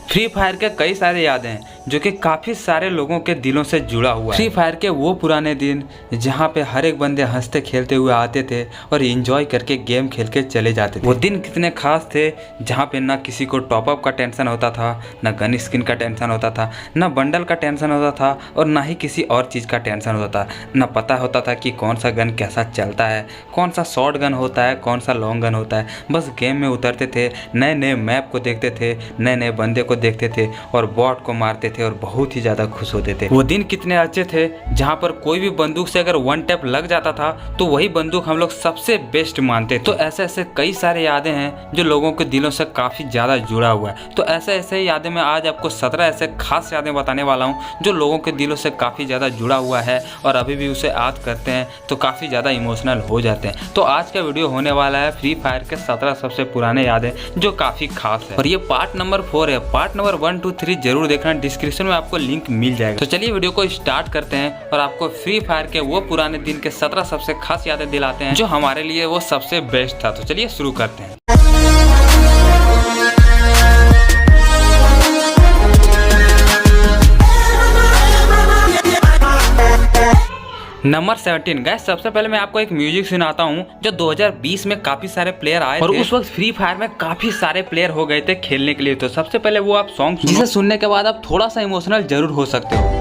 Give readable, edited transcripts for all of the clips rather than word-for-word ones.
Free fire के कई सारे यादें हैं जो कि काफ़ी सारे लोगों के दिलों से जुड़ा हुआ है। फ्री फायर के वो पुराने दिन जहाँ पे हर एक बंदे हंसते खेलते हुए आते थे और एंजॉय करके गेम खेल के चले जाते थे। वो दिन कितने खास थे जहाँ पे ना किसी को टॉपअप का टेंशन होता था, ना गन स्किन का टेंशन होता था, ना बंडल का टेंशन होता था और ना ही किसी और चीज़ का टेंशन होता था। ना पता होता था कि कौन सा गन कैसा चलता है, कौन सा शॉर्ट गन होता है, कौन सा लॉन्ग गन होता है। बस गेम में उतरते थे, नए नए मैप को देखते थे, नए नए बंदे को देखते थे और बॉट को मारते थे और बहुत ही ज़्यादा खुश होते थे। वो दिन कितने अच्छे थे जहाँ पर कोई भी बंदूक से अगर वन टैप लग जाता था तो वही बंदूक हम लोग सबसे बेस्ट मानते थे। तो ऐसे ऐसे कई सारे यादें हैं जो लोगों के दिलों से काफ़ी ज़्यादा जुड़ा हुआ है। तो ऐसे ऐसे यादें मैं आज आपको 17 ऐसे खास यादें बताने वाला हूँ जो लोगों के दिलों से काफ़ी ज़्यादा जुड़ा हुआ है और अभी भी उसे याद करते हैं तो काफ़ी ज़्यादा इमोशनल हो जाते हैं। तो आज का वीडियो होने वाला है फ्री फायर के 17 सबसे पुराने यादें जो काफ़ी खास है और ये पार्ट नंबर 4 है। पार्ट नंबर 1, 2, 3 जरूर देखना, डिस्क्रिप्शन में आपको लिंक मिल जाएगा। तो चलिए वीडियो को स्टार्ट करते हैं और आपको फ्री फायर के वो पुराने दिन के 17 सबसे खास यादें दिलाते हैं जो हमारे लिए वो सबसे बेस्ट था। तो चलिए शुरू करते हैं। नंबर 17 गाइस, सबसे पहले मैं आपको एक म्यूजिक सुनाता हूँ जो 2020 में काफी सारे प्लेयर आए और उस वक्त फ्री फायर में काफी सारे प्लेयर हो गए थे खेलने के लिए। तो सबसे पहले वो आप सॉन्ग जिसे सुनने के बाद आप थोड़ा सा इमोशनल जरूर हो सकते हो।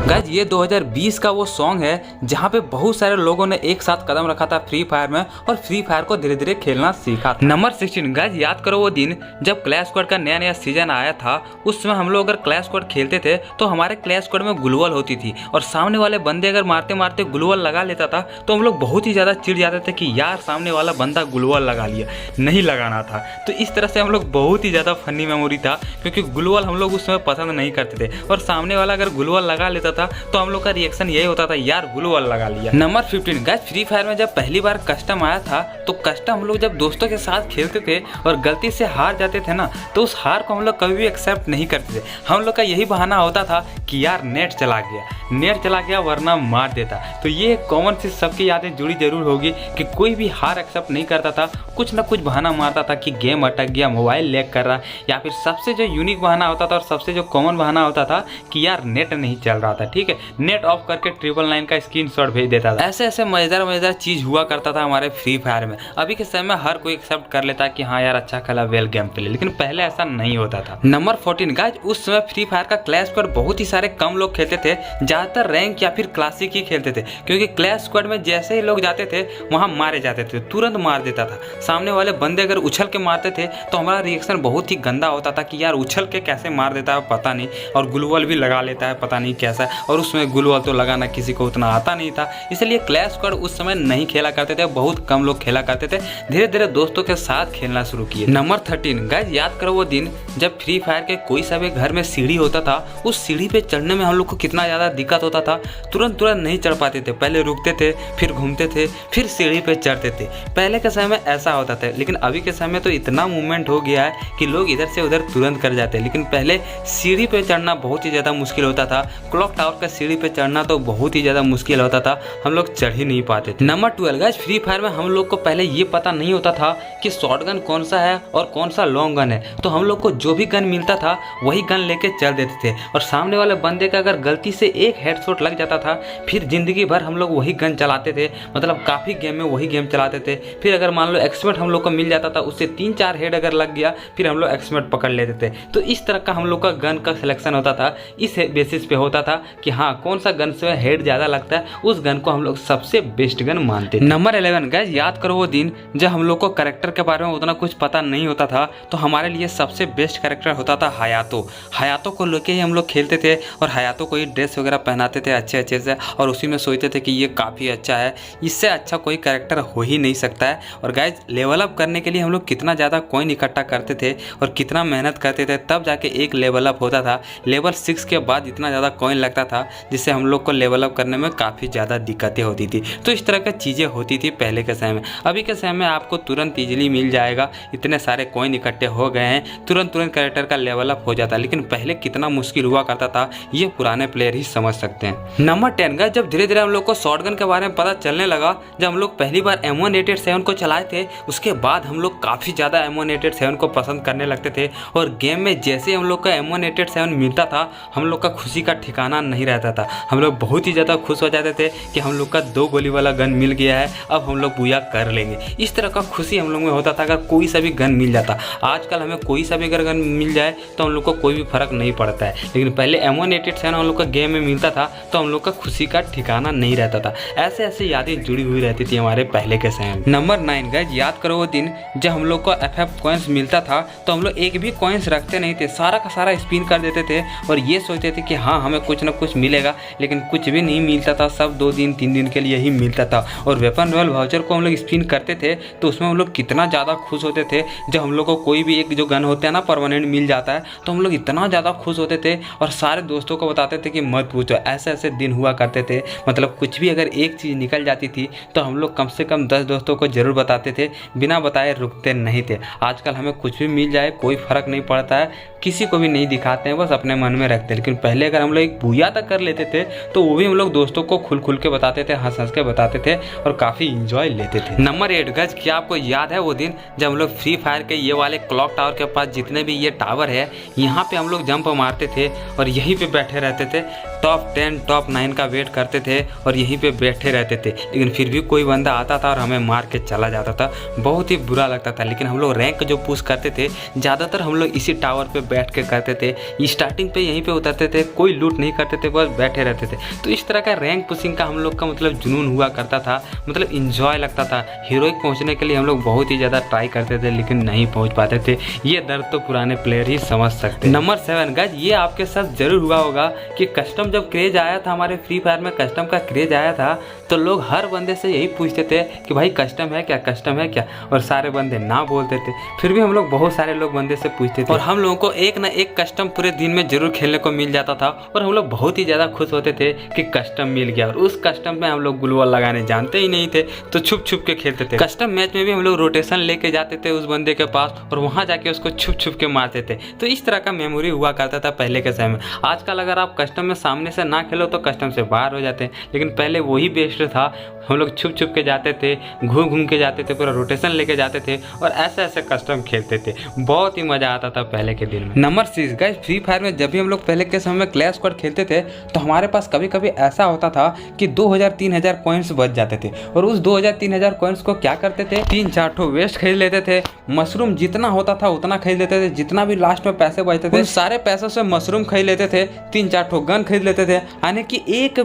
गाइज ये 2020 का वो सॉन्ग है जहाँ पे बहुत सारे लोगों ने एक साथ कदम रखा था फ्री फायर में और फ्री फायर को धीरे धीरे खेलना सीखा था। नंबर 16 गाइज, याद करो वो दिन जब क्लैश स्क्वाड का नया नया सीजन आया था। उस समय हम लोग अगर क्लैश स्क्वाड खेलते थे तो हमारे क्लैश स्क्वाड में ग्लूवल होती थी और सामने वाले बंदे अगर मारते मारते ग्लूवल लगा लेता था तो हम लोग बहुत ही ज्यादा चिढ़ जाते थे कि यार सामने वाला बंदा ग्लूवल लगा लिया, नहीं लगाना था। तो इस तरह से हम लोग बहुत ही ज्यादा फनी मेमोरी था क्योंकि ग्लूवल हम लोग उस समय पसंद नहीं करते थे और सामने वाला अगर ग्लूवल लगा लेता था तो हम लोग का रिएक्शन यही होता था यार ग्लूवल लगा लिया। नंबर 15 गाइस, फ्री फायर में जब पहली बार कस्टम आया था तो कस्टम हम लोग जब दोस्तों के साथ खेलते थे और गलती से हार जाते थे ना तो उस हार को हम लोग कभी भी एक्सेप्ट नहीं करते थे। हम लोग का यही बहाना होता था कि यार नेट चला गया वरना मार देता। तो ये एक कॉमन सी सबकी यादें जुड़ी जरूर होगी कि कोई भी हार एक्सेप्ट नहीं करता था, कुछ ना कुछ बहाना मारता था कि गेम अटक गया, मोबाइल लैग कर रहा, या फिर सबसे जो यूनिक बहाना होता था और सबसे जो कॉमन बहाना होता था कि यार नेट नहीं चल रहा था। ठीक है, नेट ऑफ करके 999 का स्क्रीनशॉट भेज देता था। ऐसे ऐसे मजेदार चीज हुआ करता था हमारे फ्री फायर में। अभी के समय में हर कोई एक्सेप्ट कर लेता कि हाँ यार अच्छा खेला, वेल गेम प्ले, लेकिन पहले ऐसा नहीं होता था। नंबर 14 गाइस, उस समय फ्री फायर का क्लैश स्क्वाड बहुत ही सारे कम लोग खेलते थे, ज्यादातर रैंक या फिर क्लासिक ही खेलते थे क्योंकि क्लैश स्क्वाड में जैसे ही लोग जाते थे वहां मारे जाते थे, तुरंत मार देता था। सामने वाले बंदे अगर उछल के मारते थे तो हमारा रिएक्शन बहुत ही गंदा होता था कि यार उछल के कैसे मार देता है पता नहीं, और ग्लूवल भी लगा लेता है पता नहीं कैसा, और उसमें ग्लूवल तो लगाना किसी को उतना आता नहीं था, इसलिए क्लैश स्क्वाड उस समय नहीं खेला करते थे, बहुत कम लोग खेला करते थे। धीरे धीरे दोस्तों के साथ खेलना शुरू किए। नंबर 13 गाइस, याद करो वो दिन जब फ्री फायर के कोई सा भी घर में सीढ़ी होता था, उस सीढ़ी पे चढ़ने में हम लोग को कितना ज्यादा दिक्कत होता था, तुरंत नहीं चढ़ पाते थे, पहले रुकते थे, फिर घूमते थे, फिर सीढ़ी पे चढ़ते थे। पहले के समय में ऐसा होता था, लेकिन अभी के समय तो इतना मूवमेंट हो गया है कि लोग इधर से उधर तुरंत कर जाते हैं। लेकिन पहले सीढ़ी पे चढ़ना बहुत ही ज्यादा मुश्किल होता था, क्लॉक टावर का सीढ़ी पे चढ़ना तो बहुत ही ज्यादा मुश्किल होता था, हम लोग चढ़ ही नहीं पाते थे। नंबर 12 गाइस, फ्री फायर में हम लोग को पहले ये पता नहीं होता था कि शॉटगन कौन सा है और कौन सा लॉन्ग गन है, तो हम लोग को जो भी गन मिलता था वही गन लेके चल देते थे और सामने वाले बंदे का अगर गलती से एक हेडशॉट लग जाता था फिर जिंदगी भर हम लोग वही गन चलाते थे, मतलब काफी गेम में वही गेम चलाते थे। फिर अगर मान लो एक्सपर्ट हम लोग को मिल जाता था, उससे 3-4 हेड अगर लग गया फिर हम लोग एक्सपर्ट पकड़ लेते थे। तो इस तरह का हम लोग का गन का सिलेक्शन होता था, इस बेसिस पे होता था कि हाँ कौन सा गन से हेड ज्यादा लगता है उस गन को हम लोग सबसे बेस्ट गन मानते थे। नंबर 11 गाइस, याद करो वो दिन जब हम लोग को कैरेक्टर के बारे में उतना कुछ पता नहीं होता था, तो हमारे लिए सबसे बेस्ट कैरेक्टर होता था हयातो। हयातो को लेके ही हम लोग खेलते थे और हयातो को ही ड्रेस वगैरह पहनाते थे अच्छे अच्छे से और उसी में सोचते थे कि ये काफ़ी अच्छा है, इससे अच्छा कोई कैरेक्टर हो ही नहीं सकता है। और गाइज लेवल अप करने के लिए हम लोग कितना ज़्यादा कॉइन इकट्ठा करते थे और कितना मेहनत करते थे, तब जाके एक लेवल अप होता था। लेवल 6 के बाद इतना ज़्यादा कॉइन लगता था जिससे हम लोग को लेवल अप करने में काफ़ी ज़्यादा दिक्कतें होती थी। तो इस तरह की चीज़ें होती थी पहले के समय में। अभी के समय में आपको तुरंत ईजिली मिल जाएगा, इतने सारे कॉइन इकट्ठे हो गए हैं, तुरंत कैरेक्टर का लेवल अप हो जाता है। लेकिन पहले कितना मुश्किल हुआ करता था ये पुराने प्लेयर ही समझ सकते हैं। नंबर 10 का जब धीरे धीरे हम लोग को शॉटगन के बारे में पता चलने लगा, जब हम लोग पहली बार M187 को चलाए थे, उसके बाद हम लोग काफ़ी ज़्यादा M187 को पसंद करने लगते थे। और गेम में जैसे हम लोग का M187 मिलता था, हम लोग का खुशी का ठिकाना नहीं रहता था। हम लोग बहुत ही ज़्यादा खुश हो जाते थे कि हम लोग का 2 गोली वाला गन मिल गया है, अब हम लोग बुया कर लेंगे। इस तरह का खुशी हम लोग में होता था अगर कोई सा भी गन मिल जाता। आजकल हमें कोई सा भी अगर गन मिल जाए तो हम लोग को कोई भी फर्क नहीं पड़ता है, लेकिन पहले M187 हम लोग का गेम में मिलता था तो हम लोग का खुशी का ठिकाना नहीं रहता था। ऐसे ऐसे यादें जुड़ी हुई रहती थी हमारे पहले के समय में। नंबर 9 गाइस, याद करो वो दिन जब हम लोग को FF कॉइन्स मिलता था तो हम लोग एक भी कॉइन्स रखते नहीं थे, सारा का सारा स्पिन कर देते थे और ये सोचते थे कि हाँ हमें कुछ ना कुछ मिलेगा, लेकिन कुछ भी नहीं मिलता था। सब 2 दिन 3 दिन के लिए ही मिलता था। और वेपन रॉयल वाउचर को हम लोग स्पिन करते थे तो उसमें हम लोग कितना ज़्यादा खुश होते थे जब हम लोग को कोई भी एक जो गन होता है ना परमानेंट मिल जाता है, तो हम लोग इतना ज़्यादा खुश होते थे और सारे दोस्तों को बताते थे कि मत पूछो। ऐसे ऐसे दिन हुआ करते थे, मतलब कुछ भी अगर एक चीज़ निकल जाती थी तो हम लोग कम से कम 10 दोस्तों को ज़रूर बताते थे, बिना बताए रुकते नहीं थे। आजकल हमें कुछ भी मिल जाए कोई फ़र्क नहीं पड़ता है, किसी को भी नहीं दिखाते हैं, बस अपने मन में रखते हैं। लेकिन पहले अगर हम लोग एक बुया तक कर लेते थे तो वो भी हम लोग दोस्तों को खुल खुल के बताते थे, हंस हंस के बताते थे और काफ़ी इंजॉय लेते थे। नंबर 8 गज, क्या आपको याद है वो दिन जब हम लोग फ्री फायर के ये वाले क्लॉक टावर के पास जितने भी ये टावर है यहाँ पे हम लोग जंप मारते थे और यहीं पे बैठे रहते थे, टॉप 10 टॉप 9 का वेट करते थे और यहीं पे बैठे रहते थे। लेकिन फिर भी कोई बंदा आता था और हमें मार के चला जाता था, बहुत ही बुरा लगता था। लेकिन हम लोग रैंक जो पुश करते थे ज़्यादातर हम लोग इसी टावर पे बैठ के करते थे। स्टार्टिंग पे यहीं पे उतरते थे, कोई लूट नहीं करते थे, बस बैठे रहते थे। तो इस तरह का रैंक पुशिंग का हम लोग का मतलब जुनून हुआ करता था, मतलब इंजॉय लगता था। हीरोइक पहुँचने के लिए हम लोग बहुत ही ज़्यादा ट्राई करते थे लेकिन नहीं पहुँच पाते थे। ये दर्द तो पुराने प्लेयर ही समझ सकते। नंबर 7 गाइस, ये आपके साथ जरूर हुआ होगा कि कस्टम जब क्रेज आया था, हमारे फ्री फायर में कस्टम का क्रेज आया था, तो लोग हर बंदे से यही पूछते थे कि भाई कस्टम है क्या, कस्टम है क्या, और सारे बंदे ना बोलते थे। फिर भी हम लोग बहुत सारे लोग बंदे से पूछते थे और हम लोगों को एक ना एक कस्टम पूरे दिन में जरूर खेलने को मिल जाता था और हम लोग बहुत ही ज़्यादा खुश होते थे कि कस्टम मिल गया। और उस कस्टम में हम लोग ग्लूवॉल लगाने जानते ही नहीं थे तो छुप छुप के खेलते थे। कस्टम मैच में भी हम लोग रोटेशन लेके जाते थे उस बंदे के पास और वहाँ जाके उसको छुप छुप के मारते थे। तो इस तरह का मेमोरी हुआ करता था पहले के समय में। आजकल अगर आप कस्टम में सामने से ना खेलो तो कस्टम से बाहर हो जाते हैं, लेकिन पहले वही बेस्ट था। हम लोग छुप छुप के जाते थे, घूम घूम के जाते थे, पूरा रोटेशन लेके जाते थे और ऐसे ऐसे कस्टम खेलते थे। बहुत ही मज़ा आता था पहले के दिन में। नंबर 6 गाइस, फ्री फायर में जब भी हम लोग पहले के समय में क्लैश स्क्वाड खेलते थे तो हमारे पास कभी कभी ऐसा होता था कि 2000-3000 कॉइन्स बच जाते थे और उस 2000-3000 कॉइन्स को क्या करते थे, 3-4 ठो वेस्ट खरीद लेते थे। मशरूम जितना होता था उतना खरीद लेते थे, जितना भी लास्ट में पैसे बचते थे सारे पैसों से मशरूम खरीद लेते थे, 3-4 ठो गन खरीद लेते थे। यानी कि एक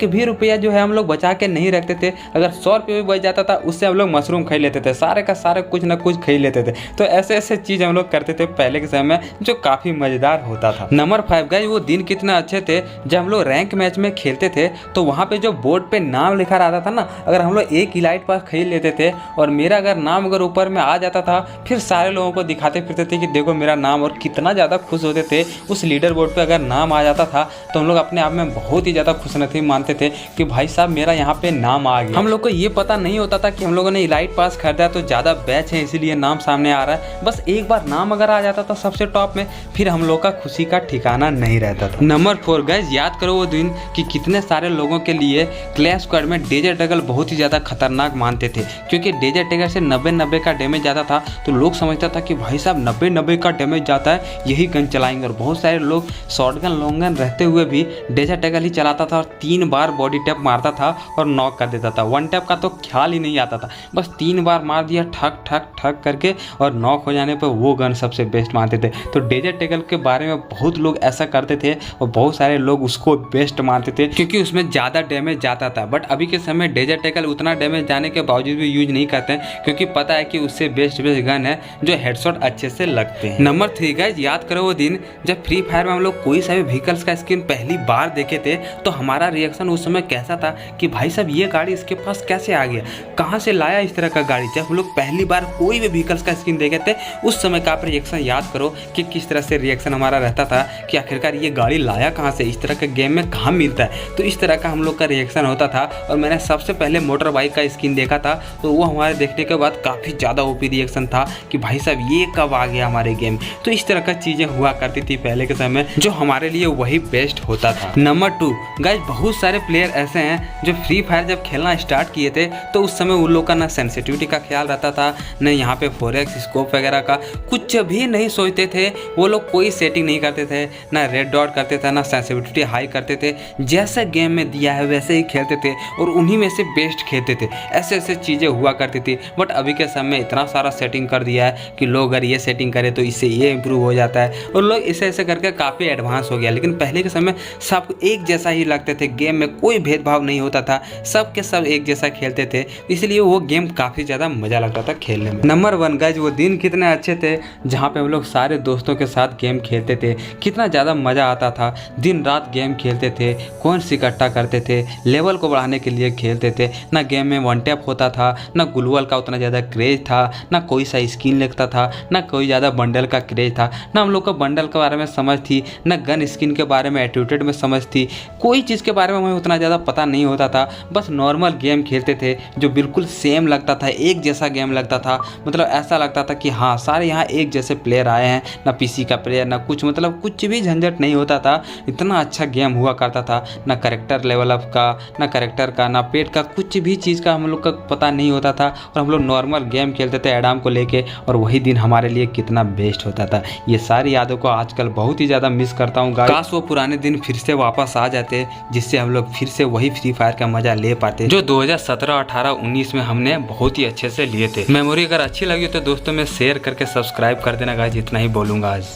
भी रुपया जो है हम लोग बचा के नहीं रखते थे। अगर 100 रुपये भी बच जाता था उससे हम लोग मशरूम खरीद लेते थे, सारे का सारे कुछ ना कुछ खरीद लेते थे। तो ऐसे ऐसे चीज़ हम लोग करते थे पहले के समय में जो काफ़ी मज़ेदार होता था। नंबर 5 गाइस, वो दिन कितना अच्छे थे जब हम लोग रैंक मैच में खेलते थे तो वहाँ पे जो बोर्ड पे नाम लिखा रहता था ना, अगर हम लोग एक इलाइट पास खरीद लेते थे और मेरा अगर नाम अगर ऊपर में आ जाता था, फिर सारे लोगों को दिखाते फिरते थे कि देखो मेरा नाम, और कितना ज़्यादा खुश होते थे। उस लीडर बोर्ड पर अगर नाम आ जाता था तो हम लोग अपने आप में बहुत ही ज़्यादा खुशनसीब मानते थे कि भाई साहब मेरा यहाँ पे नाम आ गया। हम लोग को ये पता नहीं होता था कि हम लोगों ने इलाइट पास खरीदा तो ज़्यादा बैच है इसीलिए नाम सामने आ रहा है। बस एक बार नाम अगर आ जाता था सबसे टॉप में, फिर हम लोग का खुशी का ठिकाना नहीं रहता था। नंबर 4 गाइस, याद करो वो दिन कि कितने सारे लोगों के लिए क्लैश स्क्वाड में डेजर्ट ईगल बहुत ही ज़्यादा खतरनाक मानते थे, क्योंकि डेजर्ट ईगल से 90 का डैमेज जाता था तो लोग समझता था कि भाई साहब 90 का डैमेज जाता है, यही गन चलाएंगे। और बहुत सारे लोग शॉटगन लॉन्ग गन रहते हुए भी डेजर्ट ईगल ही चलाता था और 3 बार बॉडी टैप मारता था और नॉक कर देता था। वन टैप का तो ख्याल ही नहीं आता था, बस 3 बार मार दिया ठक ठक ठक करके और नॉक हो जाने पर वो गन सबसे बेस्ट मानते थे। तो डेजर्ट ईगल के बारे में बहुत लोग ऐसा करते थे और बहुत सारे लोग उसको बेस्ट मानते थे क्योंकि उसमें ज़्यादा डैमेज जाता था। बट अभी के समय डेजर्ट ईगल उतना डैमेज जाने के बावजूद भी यूज नहीं करते हैं क्योंकि पता है कि उससे बेस्ट गन है जो हेडशॉट अच्छे से लगते हैं। नंबर 3 गाइस, याद करो वो दिन जब फ्री फायर में हम लोग कोई सा भी व्हीकल्स का स्किन पहली बार देखे थे तो हमारा रिएक्शन उस समय कैसा था कि भाई साहब ये गाड़ी इसके पास कैसे आ गया, कहाँ से लाया इस तरह का गाड़ी। जब हम लोग पहली बार कोई भी व्हीकल्स का स्किन देखे थे उस समय का आप रिएक्शन याद करो कि किस तरह से रिएक्शन हमारा रहता था कि आखिरकार ये गाड़ी लाया कहाँ से, इस तरह के गेम में कहाँ मिलता है। तो इस तरह का हम लोग का रिएक्शन होता था। और मैंने सबसे पहले मोटर बाइक का स्किन देखा था तो वो हमारे देखने के बाद काफ़ी ज़्यादा ओपी रिएक्शन था कि भाई साहब ये कब आ गया हमारे गेम। तो इस तरह का चीज़ें हुआ करती थी पहले के समय जो हमारे लिए वही बेस्ट होता था। नंबर 2 गाइस, बहुत सारे प्लेयर ऐसे हैं जो फ्री फायर जब खेलना स्टार्ट किए थे तो उस समय उन लोग का ना सेंसिटिविटी का ख्याल रहता था, न यहाँ पे 4x स्कोप वगैरह का कुछ भी नहीं सोचते थे। वो लोग कोई सेटिंग नहीं करते थे, ना रेड डॉट करते थे, ना सेंसिटिविटी हाई करते थे। जैसा गेम में दिया है वैसे ही खेलते थे और उन्हीं में से बेस्ट खेलते थे। ऐसे ऐसे चीज़ें हुआ करती थी। बट अभी के समय इतना सारा सेटिंग कर दिया है कि लोग अगर ये सेटिंग करें तो इससे ये इम्प्रूव हो जाता है और लोग ऐसे ऐसे करके काफ़ी एडवांस हो गया। लेकिन पहले के समय सब एक जैसा ही लगते थे, गेम में कोई भेदभाव नहीं होता था, सब के सब एक जैसा खेलते थे, इसलिए वो गेम काफ़ी ज़्यादा मज़ा लगता था खेलने में। नंबर 1 गाइस, वो दिन कितने अच्छे थे जहाँ पे हम लोग सारे दोस्तों के साथ गेम खेलते थे, कितना ज़्यादा मज़ा आता था। दिन रात गेम खेलते थे, कॉइन्स इकट्ठा करते थे, लेवल को बढ़ाने के लिए खेलते थे। ना गेम में वन टैप होता था, ना ग्लूवल का उतना ज़्यादा क्रेज था, ना कोई सा स्किन लगता था, ना कोई ज़्यादा बंडल का क्रेज था, ना हम लोग को बंडल के बारे में समझ थी, ना गन स्किन के बारे में एटीट्यूड में समझ थी। कोई चीज़ के बारे में हमें उतना ज़्यादा पता नहीं होता था। बस नॉर्मल गेम खेलते थे जो बिल्कुल सेम लगता था, एक जैसा गेम लगता था। मतलब ऐसा लगता था कि हाँ सारे यहाँ एक जैसे प्लेयर आए हैं, ना पीसी का प्लेयर ना कुछ, मतलब कुछ भी झंझट नहीं होता था। इतना अच्छा गेम हुआ करता था, ना करेक्टर लेवल अप का, ना करेक्टर का, ना पेट का, कुछ भी चीज़ का हम लोग का पता नहीं होता था और हम लोग नॉर्मल गेम खेलते थे एडाम को लेके और वही दिन हमारे लिए कितना बेस्ट होता था। ये सारी यादों को आजकल बहुत ही ज़्यादा मिस करता हूँ। काश वो पुराने दिन फिर से वापस आ जाते जिससे हम लोग फिर से वही फ्री फायर का मजा ले पाते जो 2017, 18, 19 में हमने बहुत ही अच्छे से लिए थे। मेमोरी अगर अच्छी लगी तो दोस्तों में शेयर करके सब्सक्राइब कर देना गाइस, इतना ही बोलूँगा आज।